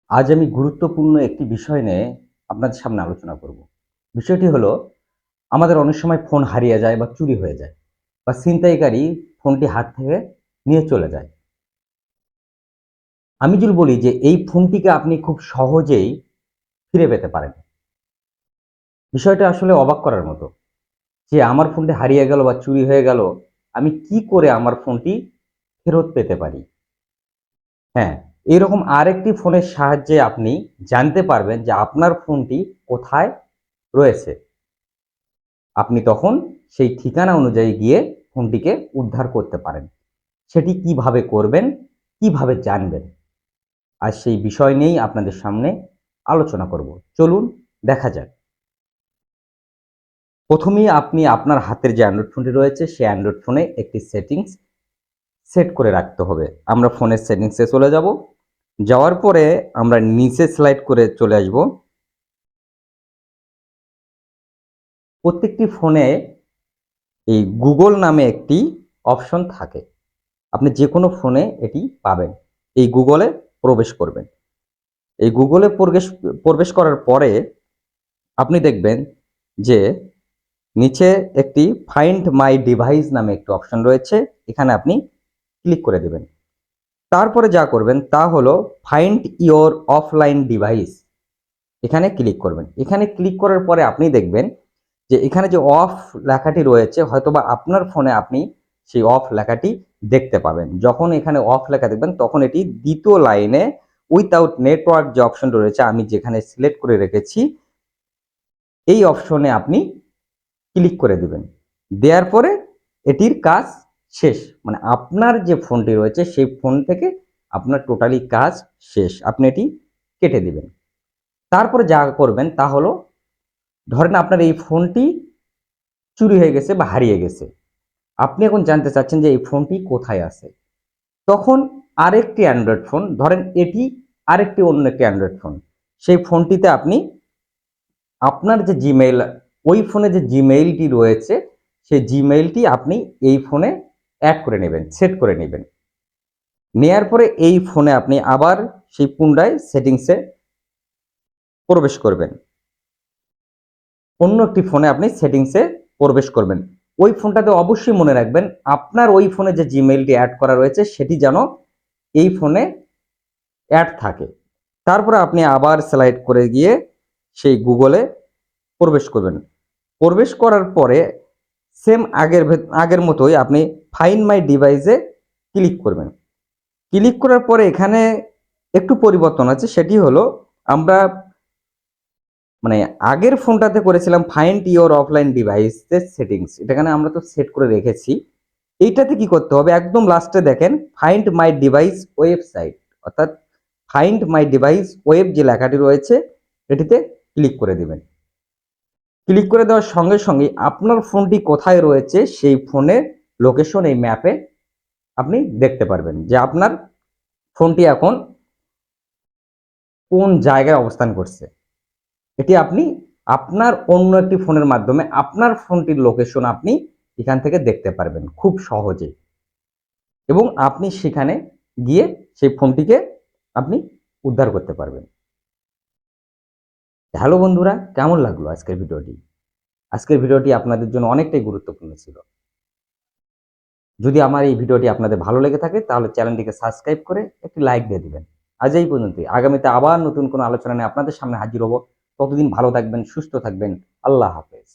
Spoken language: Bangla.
আজ আমি গুরুত্বপূর্ণ একটি বিষয় নিয়ে আপনাদের সামনে আলোচনা করব। বিষয়টি হলো আমাদের অনেক সময় ফোন হারিয়ে যায় বা চুরি হয়ে যায় বা ছিনতাইকারী ফোনটি হাত থেকে নিয়ে চলে যায়। আমি যদি বলি যে এই ফোনটিকে আপনি খুব সহজেই ফিরে পেতে পারেন। বিষয়টা আসলে অবাক করার মতো যে আমার ফোনটি হারিয়ে গেল বা চুরি হয়ে গেল, আমি কি করে আমার ফোনটি ফেরত পেতে পারি? হ্যাঁ, এরকম আরেকটি ফোনের সাহায্যে আপনি জানতে পারবেন যে আপনার ফোনটি কোথায় রয়েছে। আপনি তখন সেই ঠিকানা অনুযায়ী গিয়ে ফোনটিকে উদ্ধার করতে পারেন। সেটি কিভাবে করবেন, কিভাবে জানবেন? আজ সেই বিষয় নিয়েই আপনাদের সামনে আলোচনা করব। চলুন দেখা যাক। প্রথমেই আপনি আপনার হাতের যে অ্যান্ড্রয়েড ফোনটি রয়েছে, সেই অ্যান্ড্রয়েড ফোনে একটি সেটিংস সেট করে রাখতে হবে। আমরা ফোনের সেটিংসে চলে যাব। যাওয়ার পরে আমরা নিচে স্লাইড করে চলে আসব। প্রত্যেকটি ফোনে এই গুগল নামে একটি অপশন থাকে। আপনি যেকোনো ফোনে এটি পাবেন। এই গুগলে প্রবেশ করবেন। এই গুগলে প্রবেশ করার পরে আপনি দেখবেন যে নিচে একটি ফাইন্ড মাই ডিভাইস নামে একটি অপশন রয়েছে। এখানে আপনি ক্লিক করে দেবেন। তারপরে যা করবেন তা হলো ফাইন্ড ইওর অফলাইন ডিভাইস, এখানে ক্লিক করবেন। এখানে ক্লিক করার পরে আপনি দেখবেন যে এখানে যে অফ লেখাটি রয়েছে, হয়তোবা আপনার ফোনে আপনি সেই অফ লেখাটি দেখতে পাবেন। যখন এখানে অফ লেখা দেখবেন তখন এটি দ্বিতীয় লাইনে উইথআউট নেটওয়ার্ক যে অপশনটা রয়েছে, আমি যেখানে সিলেক্ট করে রেখেছি এই অপশনে আপনি ক্লিক করে দিবেন। দেওয়ার পরে এটির কাজ শেষ। মানে আপনার যে ফোনটি রয়েছে সেই ফোন থেকে আপনার টোটালি কাজ শেষ। আপনি এটি কেটে দিবেন। তারপরে যা করবেন তা হলো, ধরেন আপনার এই ফোনটি চুরি হয়ে গেছে বা হারিয়ে গেছে। আপনি এখন জানতে চাচ্ছেন যে এই ফোনটি কোথায় আছে। তখন আরেকটি অ্যান্ড্রয়েড ফোন, ধরেন এটি আরেকটি অন্য একটি অ্যান্ড্রয়েড ফোন। সেই ফোনটিতে আপনি আপনার যে জিমেইল, ওই ফোনে যে জিমেইলটি রয়েছে সেই জিমেইলটি আপনি এই ফোনে অ্যাড করে নেবেন, সেট করে নেবেন। নেয়ার পরে এই ফোনে আপনি আবার সেই পুনরায় সেটিংসে প্রবেশ করবেন। অন্য একটি ফোনে আপনি সেটিংসে প্রবেশ করবেন। ওই ফোনটাতে অবশ্যই মনে রাখবেন আপনার ওই ফোনে যে জিমেইলটি অ্যাড করা রয়েছে সেটি যেন এই ফোনে অ্যাড থাকে। তারপরে আপনি আবার স্লাইড করে গিয়ে সেই গুগলে প্রবেশ করবেন। প্রবেশ করার পরে সেম আগের মতোই আপনি ফাইন্ড মাই ডিভাইসে ক্লিক করবেন। ক্লিক করার পরে এখানে একটু পরিবর্তন আছে, সেটি হলো আমরা মানে আগের ফোনটাতে করেছিলাম ফাইন্ড ইওর অফলাইন ডিভাইসের সেটিংস, এটাখানে আমরা তো সেট করে রেখেছি। এইটাতে কি করতে হবে, একদম লাস্টে দেখেন ফাইন্ড মাই ডিভাইস ওয়েবসাইট, অর্থাৎ ফাইন্ড মাই ডিভাইস ওয়েব যে লেখাটি রয়েছে এটিতে ক্লিক করে দিবেন। ক্লিক করে দেওয়ার সঙ্গে সঙ্গে আপনার ফোনটি কোথায় রয়েছে সেই ফোনের লোকেশন এই ম্যাপে আপনি দেখতে পারবেন যে আপনার ফোনটি এখন কোন জায়গায় অবস্থান করছে। এটি আপনি আপনার অন্য একটি ফোনের মাধ্যমে আপনার ফোনটির লোকেশন আপনি এখান থেকে দেখতে পারবেন খুব সহজে, এবং আপনি সেখানে গিয়ে সেই ফোনটিকে আপনি উদ্ধার করতে পারবেন। হ্যালো বন্ধুরা, কেমন লাগলো আজকের ভিডিওটি? আজকের ভিডিওটি আপনাদের জন্য অনেকটাই গুরুত্বপূর্ণ ছিল। যদি আমার এই ভিডিওটি আপনাদের ভালো লেগে থাকে তাহলে চ্যানেলটিকে সাবস্ক্রাইব করে একটি লাইক দিয়ে দিবেন। আজ এই পর্যন্তই। আগামীতে আবার নতুন কোনো আলোচনা নিয়ে আপনাদের সামনে হাজির হব। ততদিন ভালো থাকবেন, সুস্থ থাকবেন। আল্লাহ হাফেজ।